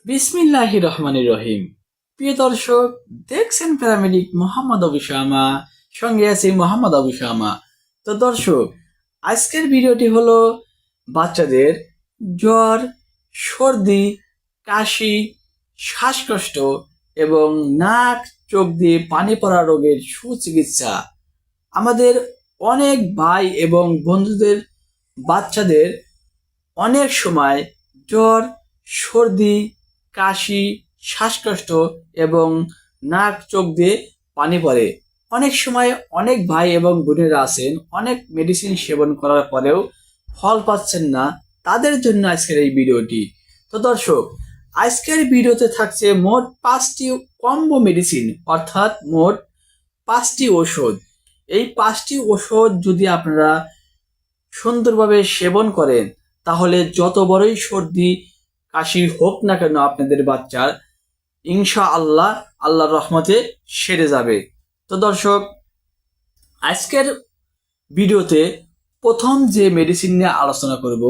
বিসমিল্লাহির রহমানির রহিম। প্রিয় দর্শক, দেখছেন প্যারামেডিক মোহাম্মদ আবু শামা, সঙ্গে আছি মোহাম্মদ আবু শামা। তো দর্শক, আজকের ভিডিওটি হলো বাচ্চাদের জ্বর, সর্দি, কাশি, শ্বাসকষ্ট এবং নাক চোখ দিয়ে পানি পড়া রোগের সুচিকিৎসা। আমাদের অনেক ভাই এবং বন্ধুদের বাচ্চাদের অনেক সময় জ্বর, সর্দি, কাশি, শ্বাসকষ্ট এবং নাক চোখ দিয়ে পানি পড়ে। অনেক সময় অনেক ভাই এবং বোনেরা আছেন অনেক মেডিসিন সেবন করার পরেও ফল পাচ্ছেন না, তাদের জন্য আজকের এই ভিডিওটি। তো দর্শক, আজকের ভিডিওতে থাকছে মোট 5টি কম্বো মেডিসিন, অর্থাৎ মোট 5টি ওষুধ। এই 5টি ওষুধ যদি আপনারা সুন্দরভাবে সেবন করেন, তাহলে যত বড়ই সর্দি কাশি হোক না কেন আপনাদের বাচ্চার, ইনশাআল্লাহ আল্লাহর রহমতে সেরে যাবে। তো দর্শক, আজকের ভিডিওতে প্রথম যে মেডিসিন নিয়ে আলোচনা করব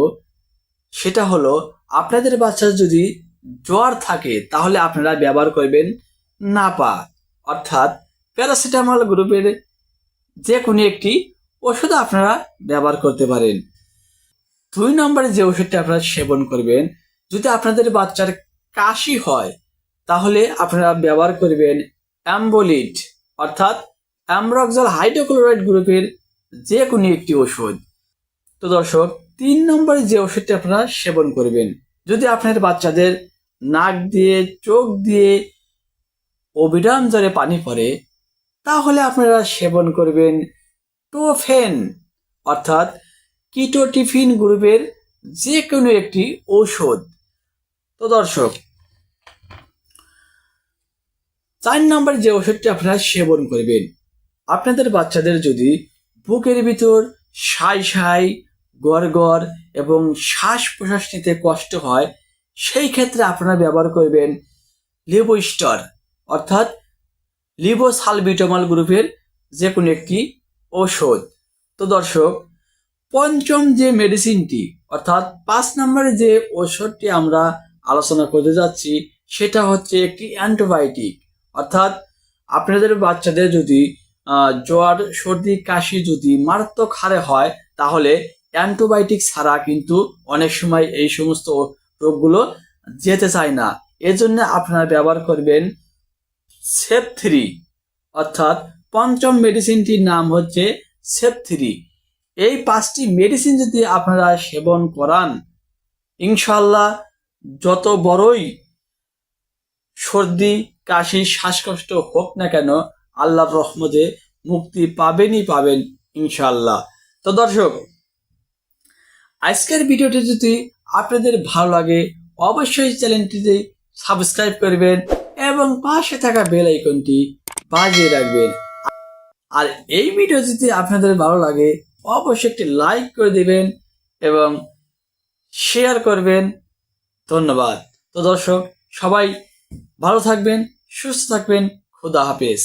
সেটা হলো, আপনাদের বাচ্চার যদি জ্বর থাকে তাহলে আপনারা ব্যবহার করবেন নাপা, অর্থাৎ প্যারাসিটামল গ্রুপের যে কোনো একটি ওষুধ আপনারা ব্যবহার করতে পারেন। 2 নম্বরে যে ওষুধটা আপনারা সেবন করবেন, যদি আপনাদের বাচ্চার কাশি হয় তাহলে আপনারা ব্যবহার করবেন অ্যাম্বোলিট, অর্থাৎ অ্যামব্রক্সল হাইড্রোক্লোরাইড গ্রুপের যে কোনো একটি ওষুধ। তো দর্শক, 3 নম্বরে যে ওষুধটা আপনারা সেবন করবেন, যদি আপনার বাচ্চাদের নাক দিয়ে চোখ দিয়ে অবিরাম জ্বরে পানি পড়ে, তাহলে আপনারা সেবন করবেন টোফেন, অর্থাৎ কিটোটিফিন গ্রুপের যে কোনো একটি ঔষধ। তো দর্শক, 4 নম্বর যে ওষুধটি আপনারা সেবন করবেন, আপনাদের বাচ্চাদের যদি বুকের ভিতর সাই সাই, গড়গড় এবং শ্বাস প্রশ্বাস নিতে কষ্ট হয়, সেই ক্ষেত্রে আপনারা ব্যবহার করবেন লিবোস্টার, অর্থাৎ লিবোসালবিটামল গ্রুপের যে কোনো একটি ঔষধ। তো দর্শক, পঞ্চম যে মেডিসিনটি, অর্থাৎ 5 নম্বরে যে ওষুধটি আমরা আলোচনা করতে যাচ্ছি, সেটা হচ্ছে একটি অ্যান্টিবায়োটিক। অর্থাৎ আপনাদের বাচ্চাদের যদি জ্বর, সর্দি, কাশি যদি মারাত্মক হারে হয়, তাহলে অ্যান্টিবায়োটিক ছাড়া কিন্তু অনেক সময় এই সমস্ত রোগগুলো যেতে চায় না। এজন্য আপনারা ব্যবহার করবেন সেপ3, অর্থাৎ পঞ্চম মেডিসিনটির নাম হচ্ছে সেপ3। এই 5টি মেডিসিন যদি আপনারা সেবন করান, ইনশাল্লাহ যত বড়ই সর্দি কাশি শ্বাসকষ্ট হোক না কেন, আল্লাহর রহমতে মুক্তি পাবেনই পাবেন ইনশাল্লাহ। তো দর্শক, আজকের ভিডিওটি যদি আপনাদের ভালো লাগে, অবশ্যই চ্যানেলটিতে সাবস্ক্রাইব করবেন এবং পাশে থাকা বেল আইকনটি বাজিয়ে রাখবেন। আর এই ভিডিও যদি আপনাদের ভালো লাগে, অবশ্যই একটি লাইক করে দিবেন এবং শেয়ার করবেন। ধন্যবাদ। তো দর্শক, সবাই ভালো থাকবেন, সুস্থ থাকবেন। খুদা হাফেজ।